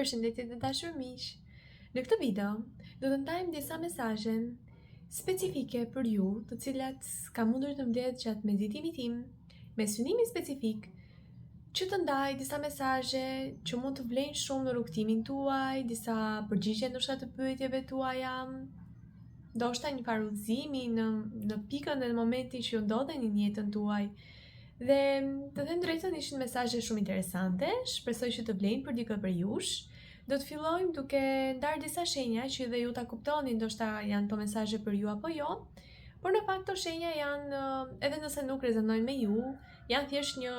Përshëndetje të dashur miq. Në këtë video do të ndajmë disa mesazhe specifike për ju, të cilat ka mundur të mbledh gjatë meditimit tim, me synimin specifik që të ndaj disa mesazhe që mund të vlejnë shumë në rrugtimin tuaj, disa përgjigje ndoshta të pyetjeve tuaja, ndoshta një farë udhëzimi në pikën dhe në momentin që ju ndodheni në jetën tuaj. Dhe të them drejtën, ishin mesazhe shumë interesante, shpresoj që të vlejnë për dikë për jush. Do të fillojmë duke ndarë disa shenja që dhe ju ta kuptoni, ndoshta janë to mesazhe për ju apo jo, por në fakt to shenja janë, edhe nëse nuk rezonojnë me ju, janë thjesht një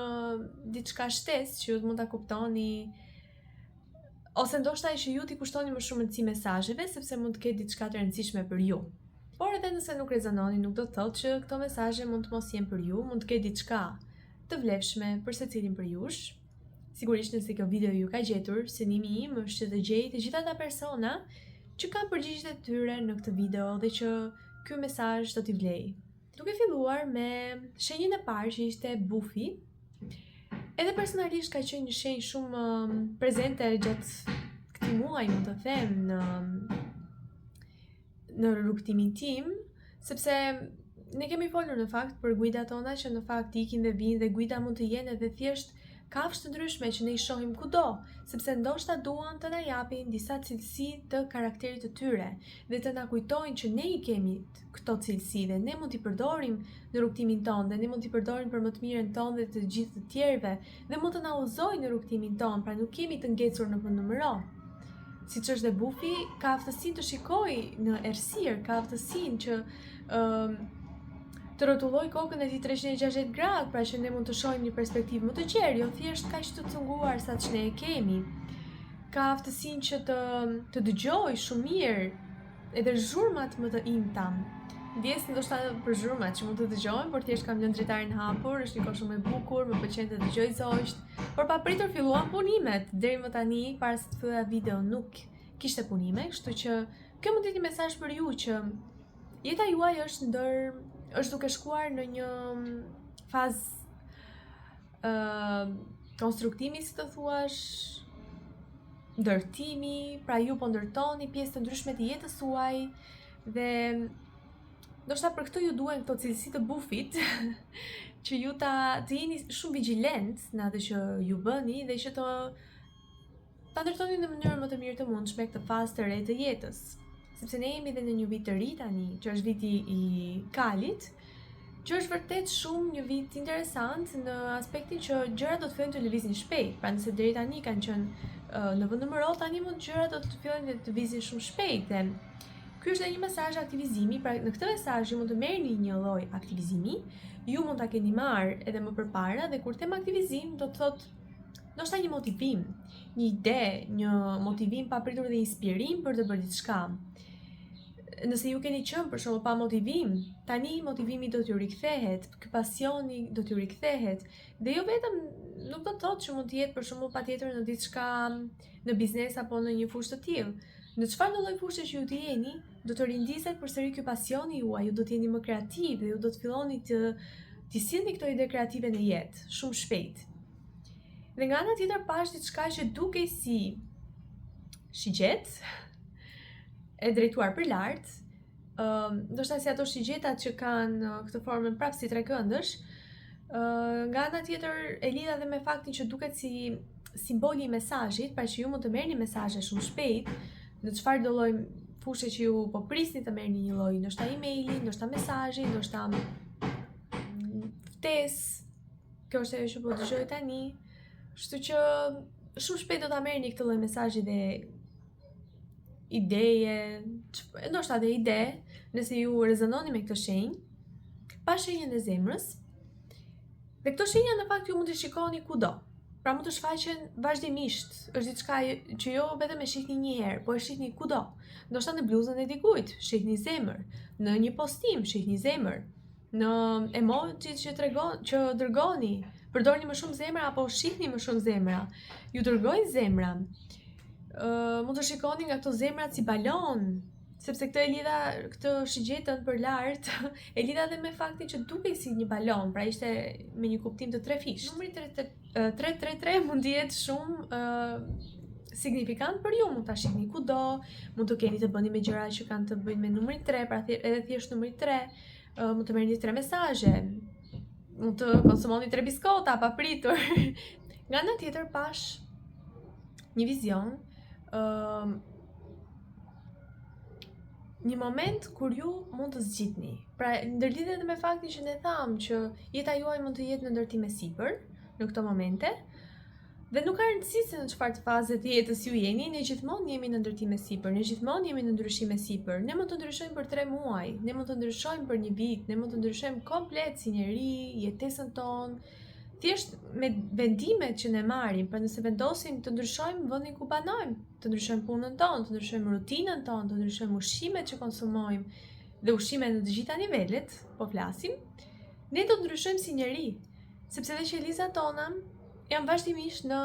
diçka shtesë që ju mund ta kuptoni, ose ndoshta që ju t'i kushtoni më shumë rëndësi mesazheve, sepse mund të ketë diçka të rëndësishme për ju. Por edhe nëse nuk rezononi, nuk do të thotë që këto mesazhe mund të mos jenë për ju, mund të ketë diçka të vlefshme për secilin për jush. Sigurisht nëse kjo video ju ka gjetur, synimi im është që të gjej të gjitha ata persona që kanë përgjigjet e tyre në këtë video dhe që ky mesazh do t'i vlej. Duke filluar me shenjën e parë që ishte bufi. Edhe personalisht ka qenë një shenjë shumë prezente gjatë këtij muaji, mund të them, në rrugtimin tim, sepse ne kemi folur në fakt për guidat tona që në fakt ikin dhe vinë, dhe guida mund të jenë edhe thjesht kafshë të ndryshme që ne i shohim kudo, sepse ndoshta duan të na japin disa cilësi të karakterit të tyre dhe të na kujtojnë që ne i kemi këto cilësi dhe ne mund t'i përdorim në rrugtimin tonë, dhe ne mund t'i përdorim për më të mirën tonë dhe të gjithë të tjerëve, dhe mund të na udhëzojnë në rrugtimin tonë, pra nuk kemi të ngecur në numëro. Siç është dhe bufi, ka aftësinë të shikojë në errësirë, ka aftësinë që të rrotulloj kokën e tij 360 gradë, pra që ne mund të shohim një perspektivë më të gjerë, jo thjesht kaq të cunguar sa që ne e kemi. Ka aftësinë që të dëgjoj shumë mirë edhe zhurmat më të imta. Ndjes ndoshta për zhurmat që mund të dëgjojmë, por thjesht kam lënë dritarin hapur, është një kohë shumë e bukur, më pëlqen të dëgjoj zogjt. Por papritur filluan punimet. Deri më tani, para se të filloja video, nuk kishte punime, kështu që kjo mund të jetë një mesazh për ju që jeta juaj është duke shkuar në një fazë konstruktimi, si të thuash, ndërtimi, pra ju po ndërtoni pjesë të ndryshme të jetës suaj, dhe ndoshta për këtë ju duhen këto cilësi të bufit që ju të jeni shumë vigjilent në atë që ju bëni dhe që ta ndërtoni në mënyrën më të mirë të mundshme këtë fazë të re të jetës. Sepse ne jemi dhe në një vit të ri tani, që është viti i kalit, që është vërtet shumë një vit interesant në aspektin që gjërat do të fillojnë të lëvizin shpejt. Pra nëse deri tani kanë qenë në vend numëror, tani mund gjërat do të fillojnë të lëvizin shumë shpejt. Dhe ky është një mesazh aktivizimi, pra në këtë mesazh ju mund të merrni një lloj aktivizimi, ju mund ta keni marrë edhe më përpara, dhe kur them aktivizim do të thotë ndoshta një motivim, një ide, një motivim papritur dhe inspirim për të bërë diçka. Nëse ju keni qenë për shembull pa motivim, tani motivimi do t'ju rikthehet, ky pasioni do t'ju rikthehet, dhe jo vetëm nuk do të thotë që mund të jetë për shembull patjetër në diçka në biznes apo në një fushë të tillë. Në çfarëdo lloj fushë që ju të jeni, do të rindiset përsëri ky pasioni juaj, ju do të jeni më kreativ dhe ju do të filloni të sillni këto ide kreative në jetë shumë shpejt. Dhe nga ana tjetër pash diçka që dukej si shigjet e drejtuar për lart, ndoshta si ato shigjetat që kanë këtë formën prapë si trekëndësh, nga ana tjetër e lidha dhe me faktin që duket si simboli i mesazhit, pra që ju mund të merrni mesazhe shumë shpejt, në çfarëdo lloj fushë që ju po prisni të merrni një lloj, ndoshta emaili, ndoshta mesazhi, ndoshta ftesë. Kjo është ajo që po dëgjoj tani. Kështu që shumë shpejt do ta merrni këtë lloj mesazhi dhe ideje, ndoshta dhe ide, nëse ju rezononi me këtë shenjë, pa shenjën e zemrës. Dhe këto shenja në fakt ju mund të shikoni kudo. Pra mund të shfaqen vazhdimisht. Është diçka që jo vetëm e shihni një herë, po e shihni kudo. Ndoshta në bluzën e dikujt, shihni zemër, në një postim shihni zemër, në emojit që dërgoni, përdorni më shumë zemra apo shihni më shumë zemra, ju dërgojnë zemra. Mund të shikoni nga këto zemrat si balon, sepse këtë shigjetën për lart e lidha edhe me faktin që dukej si një balon, pra ishte me një kuptim të 3 fish. Numri 333 mund të jetë shumë signifikant për ju, mund ta shihni kudo, mund të keni të bëni me gjëra që kanë të bëjnë me numrin 3, pra edhe thjesht numri 3, mund të merrni 3 mesazhe, mund të konsumoni 3 biskota pa pritur. Nga ana tjetër pash një vizion, një moment kur ju mund të zgjidhni. Pra ndërlidhet me faktin që ne thamë që jeta juaj mund të jetë në ndërtime sipër në këto momente. Dhe nuk ka rëndësi se në çfarë faze të jetës ju jeni, ne gjithmonë jemi në ndërtime sipër, ne gjithmonë jemi në ndryshime sipër. Ne mund të ndryshojmë për 3 muaj, ne mund të ndryshojmë për 1 vit, ne mund të ndryshojmë komplet si njeri, jetesën tonë, thjesht me vendimet që ne marrim. Pra nëse vendosim të ndryshojmë vendin ku banojmë, të ndryshojmë punën tonë, të ndryshojmë rutinën tonë, të ndryshojmë ushqimet që konsumojmë dhe ushqimet në të gjitha nivelet, po flasim, ne do të ndryshojmë si njeri, sepse dhe qelizat tona janë vazhdimisht në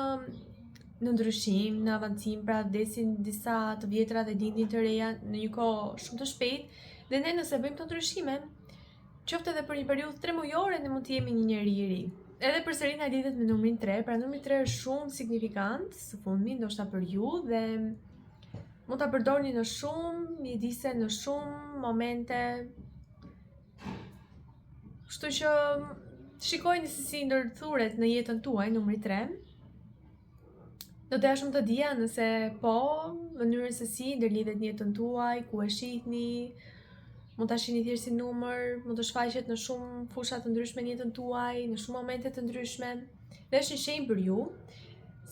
ndryshim, në avancim, pra vdesin disa të vjetra dhe lindin të reja në një kohë shumë të shpejtë, dhe ne nëse bëjmë të ndryshime, qoftë edhe për një periudhë 3 mujore, ne mund të jemi një njeri i ri. Edhe përsëri na lidhet me numrin 3, pra numri 3 është shumë signifikant së fundmi, ndoshta për ju, dhe mund ta përdorni në shumë mjedise, në shumë momente. Kështu që shikojni se si ndërthuret në jetën tuaj numri 3. Do të shumë të dija nëse po, mënyrën se si ndërlidhet në jetën tuaj, ku e shihni, mund ta shihni thjesht si numër, mund të shfaqet në shumë fusha të ndryshme në jetën tuaj, në shumë momente të ndryshme. Dhe është një shenjë për ju,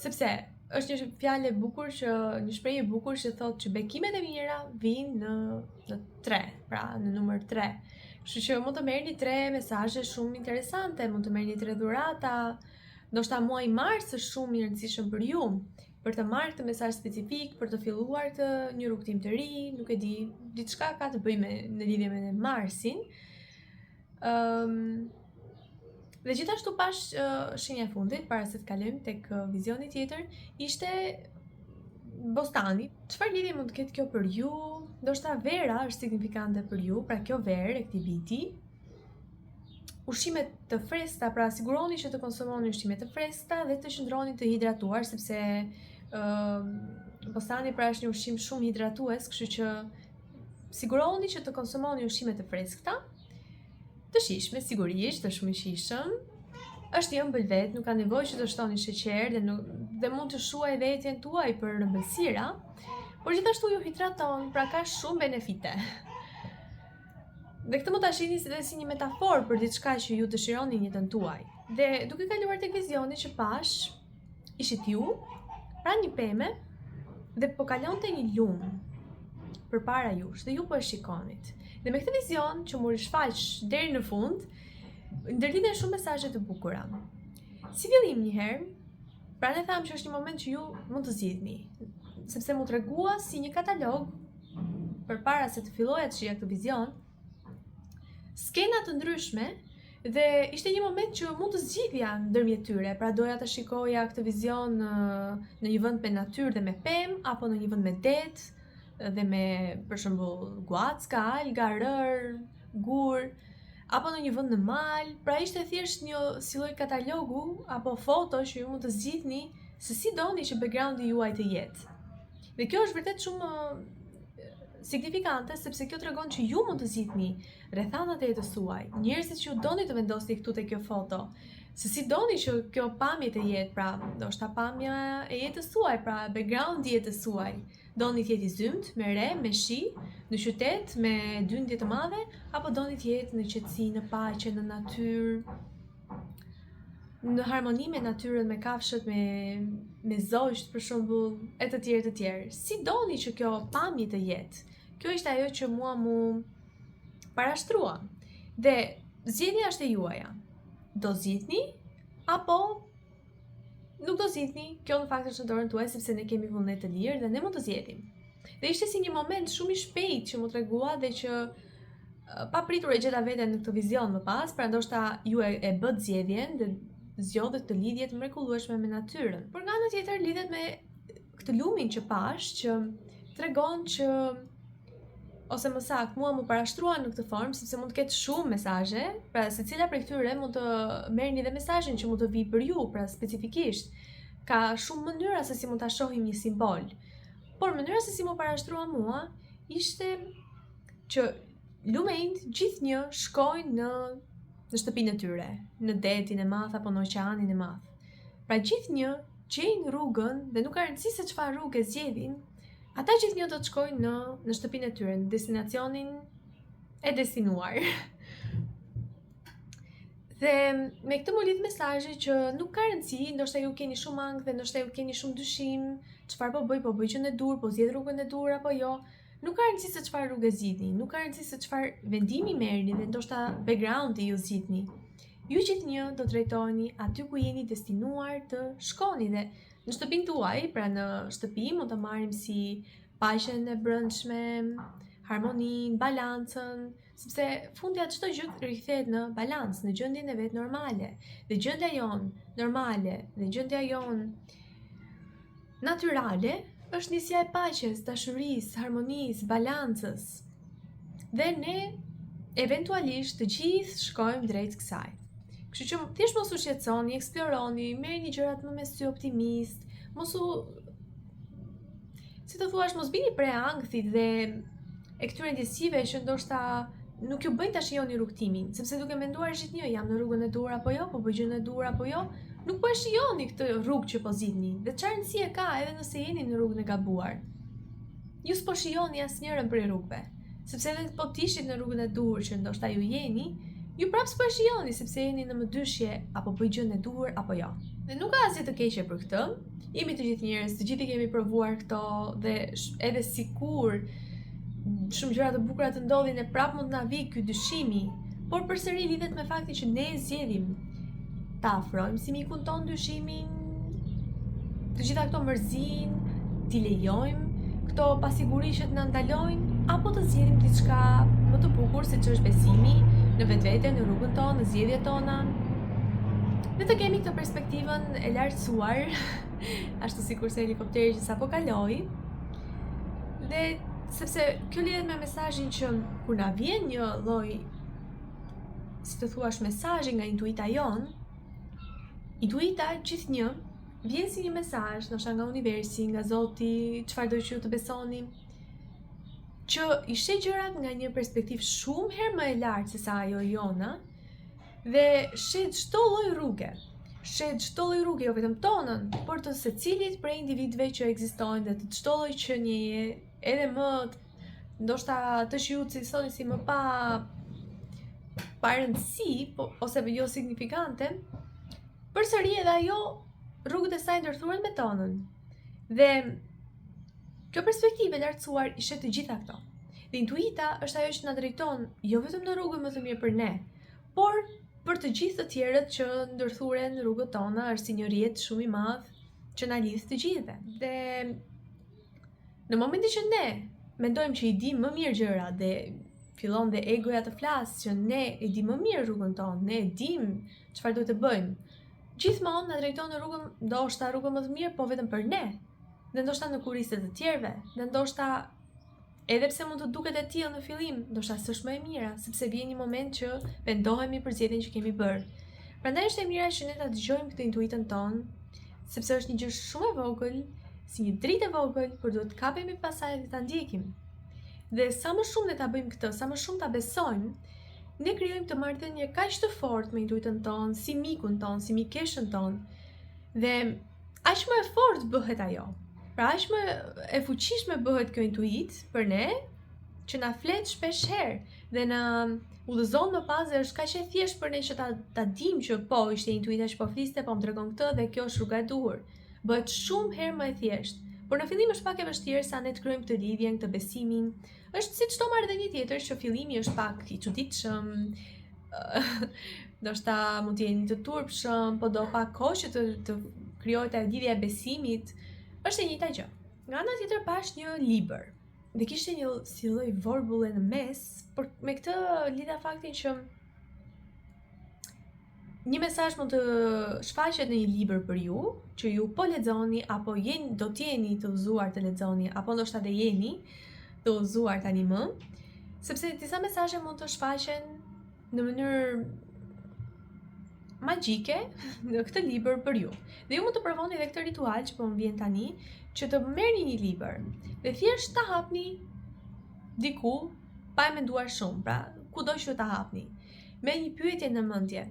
sepse është një fjalë e bukur një shprehje e bukur që thotë që bekimet e mira vijnë në 3, pra në numër 3. Kështu që mund të merrni 3 mesazhe shumë interesante, mund të merrni 3 dhurata. Ndoshta muaji mars është shumë i rëndësishëm për ju, për të marrë këtë mesazh specifik, për të filluar një rrugtim të ri, nuk e di, diçka ka të bëjë në lidhje me marsin. Dhe gjithashtu pash shenja e fundit, para se të kalojmë tek vizioni tjetër, ishte bostani. Çfarë lidhje mund të ketë kjo për ju? Ndoshta vera është signifikante për ju, pra kjo verë e këtij viti. Ushqimet të freskëta, pra siguroni që të konsumoni ushqime të freskëta dhe të qëndroni të hidratuar, sepse bostani pra është një ushqim shumë hidratues, kështu që siguroni që të konsumoni ushqime të freskëta, të shijshme sigurisht, të shumë shijshëm. Është një ëmbël vet, nuk ka nevojë që të shtoni sheqer dhe mund të shuaj vetjen tuaj për ëmbëlsira, por gjithashtu ju hidraton, pra ka shumë benefite. Dhe këtë mund ta shihni si një metaforë për diçka që ju dëshironi në jetën tuaj. Dhe duke kaluar tek vizioni që pash, ishit ju, pra një peme, dhe po kalonte një lumë përpara jush, dhe ju po e shikonit. Dhe me këtë vizion që mu rishfaq deri në fund, ndërlidhen shumë mesazhe të bukura. Si fillim njëherë, pra ne thamë që është një moment që ju mund të zgjidhni, sepse mu tregua si një katalog përpara se të filloja të shija këtë vizion, skena të ndryshme, dhe ishte një moment që mund të zgjidhja ndërmjet tyre, pra doja të shikoja këtë vizion në një vend me natyrë dhe me pemë, apo në një vend me det dhe me, për shembull, guac, alga, rër, gur, apo në një vend në mal. Pra ishte thjesht një si lloj katalogu apo foto që ju mund të zgjidhni se si doni që backgroundi juaj të jetë. Dhe kjo është vërtet shumë signifikante, sepse kjo tregon që ju mund të zgjidhni rrethanat e jetës suaj, njerëzit që ju doni të vendosni këtu te kjo foto, se si doni që kjo pamje të jetë, pra ndoshta pamja e jetës suaj, pra backgroundi i jetës suaj. Doni të jetë i zymt, me re, me shi, në qytet, me dyndje të madhe, apo doni të jetë në qetësi, në paqe, në natyrë, në harmoni me natyrën, me kafshët, me zogj, për shembull, e të tjerë. Si doni që kjo pamje të jetë? Kjo ishte ajo që mua mu parashtrua. Dhe zgjedhja është e juaja. Do zgjidhni apo nuk do zgjidhni? Kjo në fakt është në dorën tuaj, sepse ne kemi vullnet të lirë dhe ne mund të zgjedhim. Dhe ishte si një moment shumë i shpejt që mu tregua dhe që pa pritur e gjeta veten në këtë vizion më pas, pra ndoshta ju e bët zgjedhjen dhe zgjodhet të lidhjet mrekullueshme me natyrën. Por nga ana tjetër lidhet me këtë lumin që pash, që tregon që, ose më saktë, mua më parashtruan në këtë formë, sepse mund të ketë shumë mesazhe, pra secila prej këtyre mund të merrni dhe mesazhin që mund të vijë për ju, pra specifikisht. ka shumë mënyra se si mund ta shohim një simbol. Por mënyra se si më parashtrua mua ishte që lumejt gjithnjë shkojnë në shtëpinë e tyre, në detin e madh apo në oqeanin e madh. Pra gjithnjë gjejnë rrugën dhe nuk ka rëndësi se çfarë rrugë zgjedhin, ata gjithnjë do të shkojnë në shtëpinë e tyre, në destinacionin e destinuar. Dhe me këtë më lidh mesazhi që nuk ka rëndësi, ndoshta ju keni shumë ankth dhe ndoshta ju keni shumë dyshim, çfarë po bëj gjën e dur, po zgjedh rrugën e dur apo jo. Nuk ka rëndësi se çfarë rrugë zgjidhni, nuk ka rëndësi se çfarë vendimi merrni dhe ndoshta backgroundi ju zgjidhni. Ju gjithnjë do drejtoheni aty ku jeni destinuar të shkoni dhe në shtëpinë tuaj, pra në shtëpi mund të marrim si paqen e brendshme, harmoninë, balancën, sepse fundja çdo gjë rikthehet në balancë, në gjendjen e vet normale. Dhe gjendja jon normale dhe gjendja jon natyrale është nisja e paqes, dashurisë, harmonisë, balancës. Dhe ne eventualisht të gjithë shkojmë drejt kësaj. Kështu që thjesht mos u shqetësoni, eksploroni, merrni gjërat më me sy optimist, mos mos bini pre ankthit dhe e këtyre ndjesive që ndoshta nuk ju bëjnë ta shijoni rrugtimin, sepse duke menduar gjithnjë jam në rrugën e dur apo jo, po bëj gjën e dur apo jo, nuk po e shijoni këtë rrugë që po zgjidhni. Dhe çfarë rëndësie ka edhe nëse jeni në rrugën e gabuar? Ju s'po shijoni asnjërin prej rrugëve, sepse edhe po tishit në rrugën e dur që ndoshta ju jeni, ju prapë s'po e shijoni sepse jeni në mëdyshje apo bëj gjën e dur apo jo. Dhe nuk ka asgjë të keqe për këtë. Jemi të gjithë njerëz, të gjithë kemi provuar këto dhe edhe sikur shumë gjëra të bukura të ndodhin e prapë mund na vijë ky dyshimi, por përsëri lidhet me faktin që ne zgjedhim ta afrojmë si mikun ton dyshimin, të gjitha këto mërzin, t'i lejojmë, këto pasiguri që t'na ndalojnë, apo të zgjedhim diçka më të bukur siç është besimi në vetvete, në rrugën tonë, në zgjedhjet tona. Dhe të kemi këtë perspektivën e lartësuar, ashtu sikurse helikopteri që sapo kaloi. Dhe sepse kjo lidhet me mesazhin që kur na vjen një lloj, si të thuash, mesazhi nga intuita jon, intuita gjithnjë vjen si një mesazh, ndoshta nga universi, nga Zoti, çfarë do që ju të besoni, që i sheh gjërat nga një perspektivë shumë herë më e lartë se sa ajo jona, dhe sheh çdo lloj rruge. Sheh çdo lloj rruge, jo vetëm tonën, por të secilit prej individëve që ekzistojnë dhe të çdo lloj qenieje, edhe më ndoshta të shiut si më pa rëndësi, ose jo signifikante, përsëri edhe ajo rrugët e saj ndërthuren me tonën. Dhe kjo perspektivë e lartësuar i sheh të gjitha këto. Dhe intuita është ajo që na drejton jo vetëm në rrugën më të mirë për ne, por për të gjithë të tjerët që ndërthuren në rrugët tona, është si një rrjet shumë i madh që na lidh të gjithëve. Dhe në momentin që ne mendojmë që i dim më mirë gjërat dhe fillon dhe egoja të flasë që ne e dim më mirë rrugën tonë, ne e dim çfarë duhet të bëjmë, gjithmonë na drejton në rrugën, ndoshta rrugën më të mirë, po vetëm për ne, dhe ndoshta në kurrize të tjerëve, dhe ndoshta edhe pse mund të duket e tillë në fillim, ndoshta s'është më e mira, sepse vjen një moment që vendohemi për zgjedhjen që kemi bërë. Prandaj është e mira që ne ta dëgjojmë këtë intuitën tonë, sepse është një gjë shumë e vogël, si një dritë e vogël, por duhet të kapemi pasaj dhe ta ndjekim. Dhe sa më shumë ne ta bëjmë këtë, sa më shumë ta besojmë, ne krijojmë të marrëdhënie kaq të fortë me intuitën tonë, si mikun tonë, si mikeshën tonë, dhe aq më e fortë bëhet ajo. Pra aq më e fuqishme bëhet kjo intuit për ne, që na flet shpesh herë dhe na udhëzon më pas dhe është kaq e thjeshtë për ne që ta dimë që po ishte intuita që po fliste, po më tregon këtë dhe kjo është rruga e duhur. Bëhet shumë herë më e thjeshtë. Por në fillim është pak e vështirë sa ne të krijojmë këtë lidhje, këtë besimin. Është si çdo marrëdhënie tjetër që fillimi është pak i çuditshëm. Ndoshta mund të jeni të turpshëm, po do pak kohë që të krijohet ajo lidhja e besimit. Është e njëjta gjë. Nga ana tjetër pash një libër. Dhe kishte një si lloj vorbulle në mes, por me këtë lidha faktin që një mesazh mund të shfaqet në një libër për ju, që ju po lexoni apo do t'jeni të udhëzuar të lexoni, apo ndoshta dhe jeni të udhëzuar tani më, sepse disa mesazhe mund të shfaqen në mënyrë magjike në këtë libër për ju. Dhe ju mund të provoni edhe këtë ritual që po më vjen tani, që të merrni një libër dhe thjesht ta hapni diku pa e menduar shumë, pra kudo që ta hapni, me një pyetje në mendje.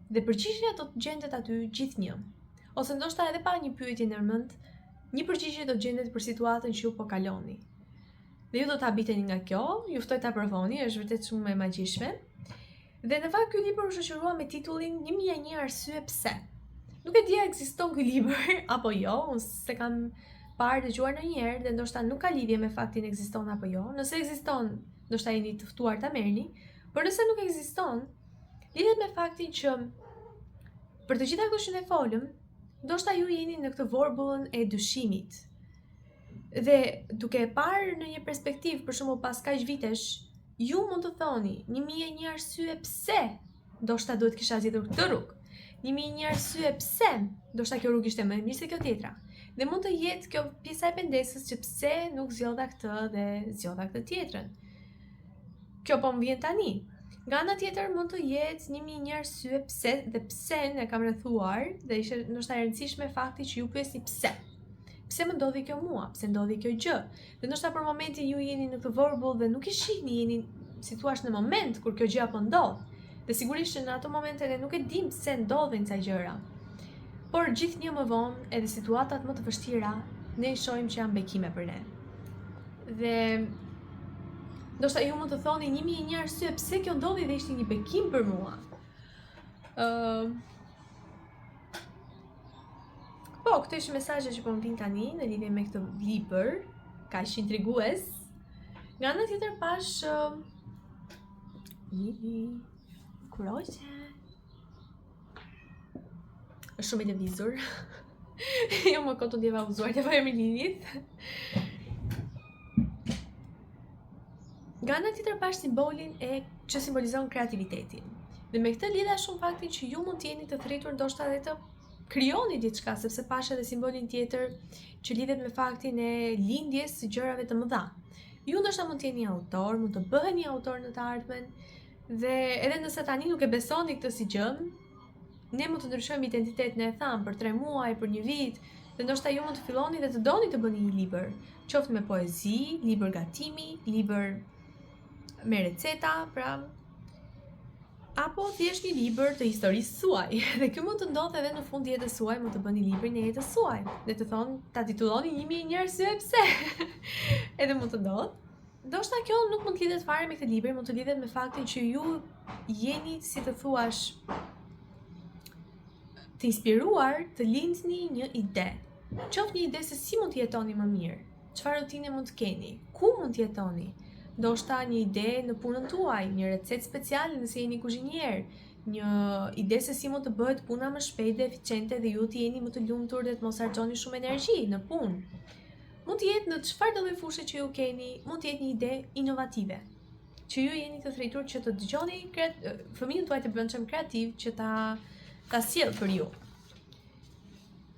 Dhe përgjigjja do të gjendet aty gjithnjë. Ose ndoshta edhe pa një pyetje në mend, një përgjigje do të gjendet për situatën që ju po kaloni. Dhe ju do ta habiteni nga kjo, ju ftoj ta provoni, është vërtet shumë e magjishme. Dhe në fakt ky libër u shoqërua me titullin 1001 arsye pse. Nuk e di a ekziston ky libër apo jo, unë se kam parë dëgjuar ndonjëherë dhe ndoshta nuk ka lidhje me faktin ekziston apo jo. Nëse ekziston, ndoshta jeni të ftuar ta merrni, por nëse nuk ekziston, lidhet me faktin që për të gjitha këto që ne folëm, ndoshta ju jeni në këtë vorbullën e dyshimit. Dhe duke e parë në një perspektivë, për shembull pas kaq vitesh, ju mund të thoni 1001 arsye pse ndoshta duhet kisha zgjedhur këtë rrugë. 1001 arsye pse ndoshta kjo rrugë ishte më e mirë se kjo tjetra. Dhe mund të jetë kjo pjesa e pendesës që pse nuk zgjodha këtë dhe zgjodha këtë tjetrën. Kjo po më vjen tani. Nga ana tjetër mund të jetë 1001 arsye pse dhe pse ne kam rrethuar dhe ishte ndoshta e rëndësishme fakti që ju pyesni pse. Pse më ndodhi kjo mua? Pse ndodhi kjo gjë? Dhe ndoshta për momentin ju jeni në këtë vorbull dhe nuk e shihni, jeni si thua në moment kur kjo gjë apo ndodh. Dhe sigurisht që në ato momente ne nuk e dim pse ndodhin ca gjëra. Por gjithnjë më vonë, edhe situatat më të vështira, ne i shohim që janë bekime për ne. Dhe ndoshta ju mund të thoni 1001 arsye pse kjo ndodhi dhe ishte një bekim për mua. Po, këtë ishte mesazhe që po më vin tani në lidhje me këtë libër, kaq intrigues. Nga ana tjetër pash Lili Kuroqe. Është shumë i lëvizur. Jo më konto ndjeva uzuar të vajmë Lilit. Nga ana tjetër pash simbolin që simbolizon kreativitetin. Dhe me këtë lidha shumë faktin që ju mund të jeni të thritur ndoshta edhe të krijoni diçka, sepse pash edhe simbolin tjetër që lidhet me faktin e lindjes së gjërave të mëdha. Ju ndoshta mund të jeni autor, mund të bëheni autor në të ardhmen, dhe edhe nëse tani nuk e besoni këtë si gjë, ne mund të ndryshojmë identitetin, e tham, për 3 muaj, për 1 vit, dhe ndoshta ju mund të filloni dhe të doni të bëni një libër, qoftë me poezi, libër gatimi, libër me receta, pra apo thjesht një libër të historisë suaj. Dhe kjo mund të ndodhë edhe në fund jetës suaj, mund të bëni librin e jetës suaj. Dhe të thonë, ta titulloni 1001 arsye pse. Edhe mund të ndodhë. Ndoshta kjo nuk mund të lidhet fare me këtë libër, mund të lidhet me faktin që ju jeni, si të thuash, të inspiruar të lindni një ide. Qoftë një ide se si mund të jetoni më mirë, çfarë rutine mund të keni, ku mund të jetoni. Ndoshta një ide në punën tuaj, një recetë speciale nëse jeni kuzhinier, një ide se si mund të bëhet puna më shpejt dhe eficiente dhe ju të jeni më të lumtur dhe të mos harxoni shumë energji në punë. Mund të jetë në çfarë do lloj fushë që ju keni, mund të jetë një ide inovative, që ju jeni të thritur që të dëgjoni fëmijën tuaj të brendshëm kreativ që ta sjell për ju.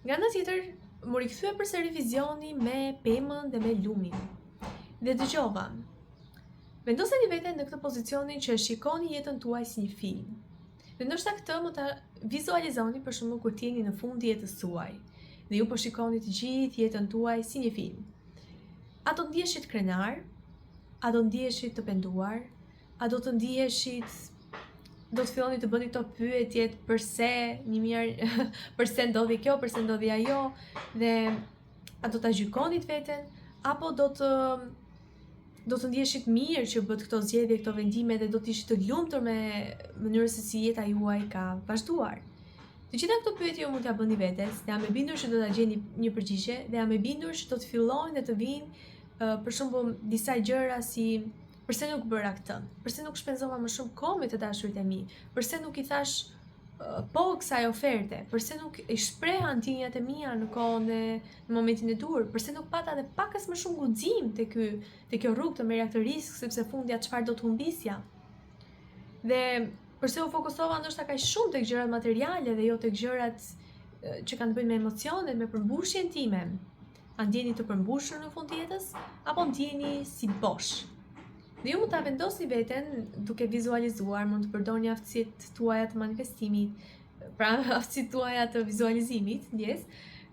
Nga ana tjetër, më rikthye përsëri vizioni me pemën dhe me lumin. Dhe dëgjova. Vendoseni veten në këtë pozicionin që shikoni jetën tuaj si një film. Dhe ndoshta këtë mund ta vizualizoni për shembull kur jeni në fund jetës suaj dhe ju po shikoni të gjithë jetën tuaj si një film. A do të ndiheshit krenar? A do të ndiheshit të penduar? A do të ndiheshit do të filloni të bëni këto pyetjet përse përse ndodhi kjo, përse ndodhi ajo, dhe a do ta gjykonit veten apo do të ndjeshit mirë që bët këto zgjedhje, këto vendime dhe do të ishit të lumtur me mënyrën se si jeta juaj ka vazhduar. Të gjitha këto pyetje ju mund t'ia bëni vetes, dhe jam e bindur që do ta gjeni një përgjigje dhe jam e bindur që do të fillojnë dhe të vinë për shembull disa gjëra si pse nuk bëra këtë, pse nuk shpenzova më shumë kohë me të dashurit e mi, pse nuk i thash po kësaj oferte, pse nuk i shpreha ndjenjat e mia në kohën në momentin e dur, pse nuk pata edhe pakës më shumë guxim te kjo rrugë të merja këtë risk, sepse fundja çfarë do të humbisja. Dhe pse u fokusova ndoshta kaq shumë tek gjërat materiale dhe jo tek gjërat që kanë të bëjnë me emocionet, me përmbushjen time. A ndjeni të përmbushur në fund të jetës apo ndjeni si bosh? Dhe ju mund ta vendosni veten duke vizualizuar, mund të përdorni aftësitë tuaja të manifestimit, pra aftësitë tuaja të vizualizimit, ndjes,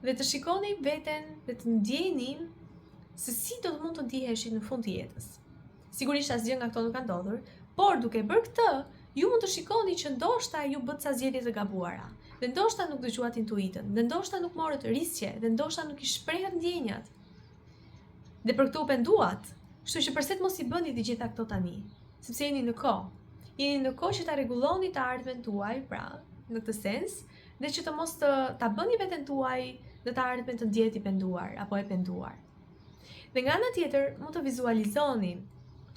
dhe të shikoni veten dhe të ndjeni se si do të mund të ndiheshit në fund të jetës. Sigurisht asgjë nga këto nuk ka ndodhur, por duke bërë këtë, ju mund të shikoni që ndoshta ju bët ca zgjedhje të gabuara, dhe ndoshta nuk dëgjuat intuitën, dhe ndoshta nuk morët risqe, dhe ndoshta nuk i shprehet ndjenjat. Dhe për këtë u penduat, kështu që përse të mos i bëni të gjitha këto tani, sepse jeni në kohë. Jeni në kohë që ta rregulloni të ardhmen tuaj, pra, në këtë sens, dhe që të mos ta bëni veten tuaj në të ardhmen të ndjehet i penduar apo e penduar. Dhe nga ana tjetër, mund të vizualizoni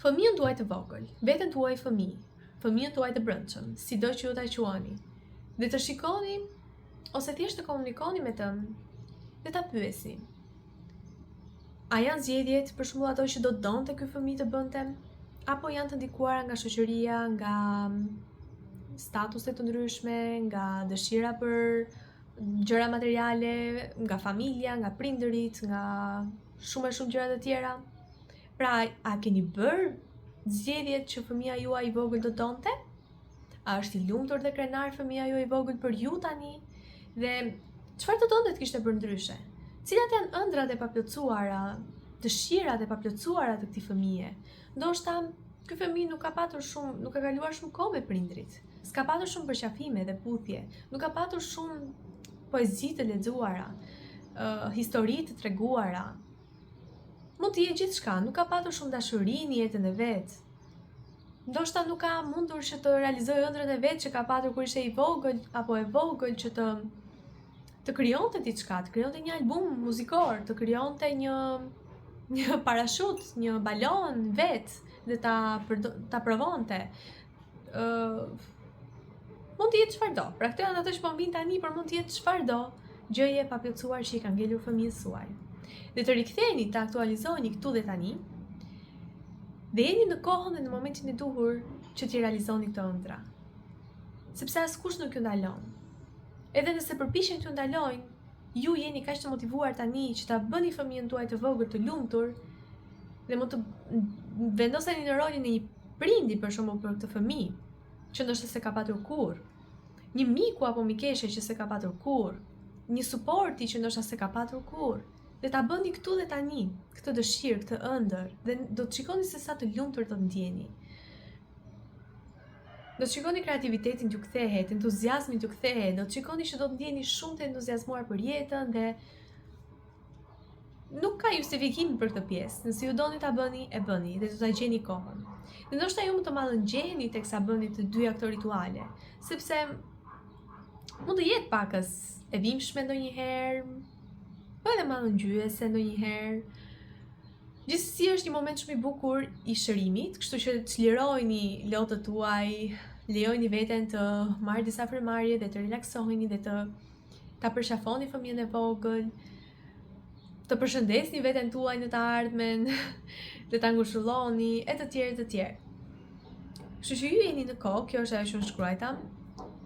fëmijën tuaj të vogël, veten tuaj fëmijë, fëmijën tuaj të brendshëm, sido që ju ta quani, dhe të shikoni ose thjesht të komunikoni me të dhe ta pyesni. A janë zgjedhjet për shembull ato që do të donte ky fëmijë të bënte, apo janë të ndikuara nga shoqëria, nga statuse të ndryshme, nga dëshira për gjëra materiale, nga familja, nga prindërit, nga shumë gjëra të tjera? Pra, a keni bërë zgjedhjet që fëmia juaj i vogël do donte? A është i lumtur dhe krenar fëmia juaj i vogël për ju tani? Dhe çfarë do donte të kishte bërë ndryshe? Cilat janë ëndrat e paplotësuara, dëshirat e paplotësuara të këtij fëmie? Ndoshta ky fëmijë nuk ka kaluar shumë kohë me prindrit. S'ka patur shumë përqafime dhe puthje, nuk ka patur shumë poezi të lexuara, histori të treguara. Mund të jetë gjithçka, nuk ka patur shumë dashuri në jetën e vet. Ndoshta nuk ka mundur që të realizojë ëndrat e vet që ka patur kur ishte i vogël apo e vogël, që të krijonte diçka, të krijonte një album muzikor, të krijonte një parashut, një balon vet dhe ta provonte. Mund të jetë çfarëdo. Pra këto janë ato që po vijnë tani, por mund të jetë çfarëdo gjëje e paplotësuar që i ka ngelur fëmijës suaj. Dhe të riktheheni, të aktualizoheni këtu dhe tani, dhe jeni në kohën dhe në momentin e duhur që t'i realizoni këto ëndra. Sepse askush nuk ju ndalon. Edhe nëse përpiqen t'ju ndalojnë, ju jeni kaq të motivuar tani që ta bëni fëmijën tuaj të vogël të lumtur dhe mund të vendoseni në rolin e një prindi për shembull për këtë fëmijë, që ndoshta se ka patur kurrë, një miku apo mikeshe që se ka patur kurrë, një suporti që ndoshta se ka patur kurrë, dhe ta bëni këtu dhe tani, këtë dëshirë, këtë ëndër, dhe do të shikoni se sa të lumtur do të ndjeni. Do të shikoni kreativitetin t'ju kthehet, entuziazmin t'ju kthehet, do të shikoni që do të ndjeni shumë të entuziazmuar për jetën dhe nuk ka justifikim për këtë pjesë. Nëse ju doni ta bëni, e bëni dhe do ta gjeni kohën. Dhe ndoshta ju mund të mallëngjeheni teksa bëni të dyja këto rituale, sepse mund të jetë pakës e vimshme ndonjëherë, po edhe mallëngjyese ndonjëherë. Gjithsesi është një moment shumë i bukur i shërimit, kështu që çlirojeni lotët tuaj, lejojeni veten të marrë disa frymarrje dhe të relaksoheni dhe ta përshafoni fëmijën e vogël, të përshëndesni veten tuaj në të ardhmen, dhe ta ngushëlloni e të tjerë të tjerë. Kështu që ju jeni në kohë, kjo është ajo që unë shkruajta.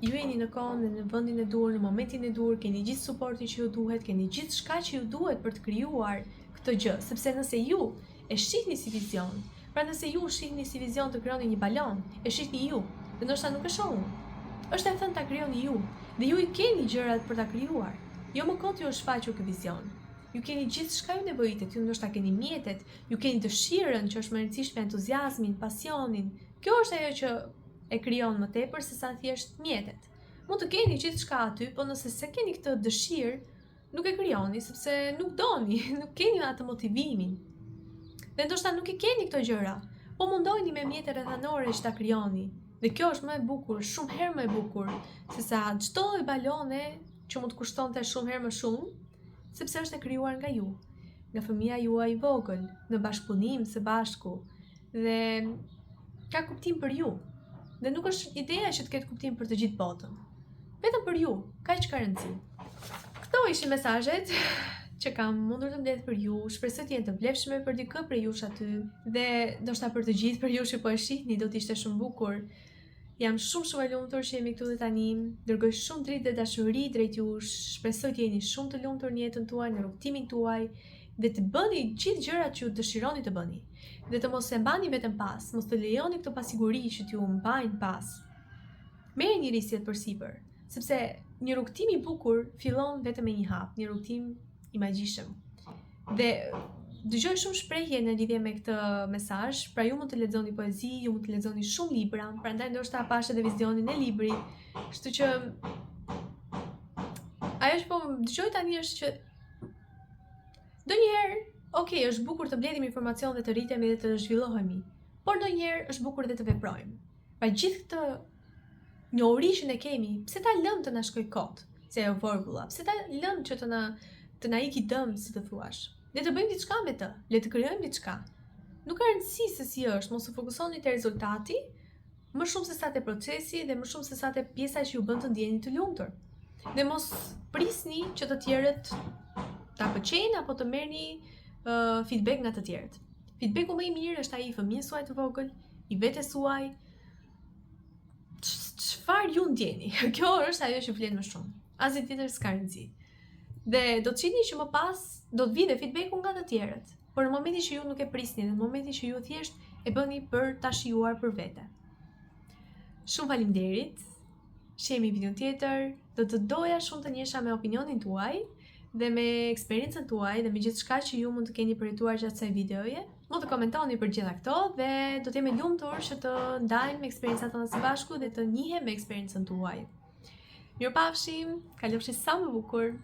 Ju jeni në kohën dhe në vendin e duhur, në momentin e duhur, keni gjithë suportin që ju duhet, keni gjithë shka që ju duhet për të krijuar këtë gjë, sepse nëse ju e shihni si vizion, pra nëse ju shihni si vizion të krijoni një balon, e shihni ju, dhe ndoshta nuk e shoh unë. Është e thënë ta krijoni ju, dhe ju i keni gjërat për ta krijuar. Jo më kot ju është shfaqur ky vizion. Ju keni gjithë shka ju nevojitet, ju ndoshta keni mjetet, ju keni dëshirën që është më e rëndësishme, entuziazmin, pasionin. Kjo është ajo që e krijon më tepër se sa thjesht mjetet. Mund të keni gjithë shka aty, po nëse se keni këtë dëshirë, nuk e krijoni, sepse nuk doni, nuk keni atë motivimin. Dhe ndoshta nuk i keni këto gjëra, po mundojni me mjete rrethanore që ta krijoni. Dhe kjo është më e bukur, shumë herë më e bukur, se sa çdo lloj balone që mund të kushtonte shumë herë më shumë, sepse është e krijuar nga ju, nga fëmia juaj i vogël, në bashkëpunim së bashku, dhe ka kuptim për ju. Dhe nuk është ideja që të ketë kuptim për të gjithë botën. Vetëm për ju, kaq ka rëndësi. Këto ishin mesazhet që kam mundur të mbledh për ju. Shpresoj të jenë të vlefshme për dikë prej jush aty, dhe ndoshta për të gjithë për ju që po e shihni do të ishte shumë bukur. Jam shumë e lumtur që jemi këtu dhe tani. Dërgoj shumë dritë dhe dashuri drejt jush. Shpresoj të jeni shumë të lumtur në jetën tuaj, në rrugtimin tuaj, dhe të bëni gjithë gjërat që ju dëshironi të bëni. Dhe të mos e mbani vetëm pas, mos të lejoni këtë pasiguri që t'ju mbajnë pas. Merrni risjet përsipër, sepse një rrugtim i bukur fillon vetëm me një hap, një rrugtim i magjishëm. Dhe dëgjoj shumë shprehje në lidhje me këtë mesazh, pra ju mund të lexoni poezi, ju mund të lexoni shumë libra, prandaj ndoshta pash edhe vizionin e librit. Kështu që ajo që po dëgjoj tani është që ndonjëherë, okay, është bukur të mbledhim informacion dhe të rritemi dhe të zhvillohemi, por ndonjëherë është bukur dhe të veprojmë. Pra gjithë këtë njohuri që ne kemi, pse ta lëm të na shkoj kot, si ajo vorbulla, pse ta lëm që të na iki dëm, si të thuash. Le të bëjmë diçka me të, le të krijojmë diçka. Nuk ka rëndësi se si është, mos u fokusoni te rezultati, më shumë se sa te procesi dhe më shumë se sa te pjesa që ju bën të ndjeni të lumtur. Dhe mos prisni që të tjerët ta pëlqejnë apo të merrni feedback nga të tjerët. Feedbacku më i mirë është ai i fëmijës suaj të vogël, i vetes suaj. Çfarë ju ndjeni? Kjo është ajo që vlen më shumë. Asgjë tjetër s'ka rëndësi. Dhe do të shihni që më pas do të vijë feedbacku nga të tjerët. Por në momentin që ju nuk e prisni, në momentin që ju thjesht e bëni për ta shijuar për vete. Shumë faleminderit. Shihemi video tjetër. Do të doja shumë të njesha me opinionin tuaj dhe me eksperiencën tuaj dhe me gjithçka që ju mund të keni përjetuar gjatë kësaj videoje. Mund të komentoni për gjitha këto dhe do të jem e lumtur që të ndajmë eksperiencat tona së bashku dhe të njihem me eksperiencën tuaj. Mirupafshim, kalofshi sa më bukur.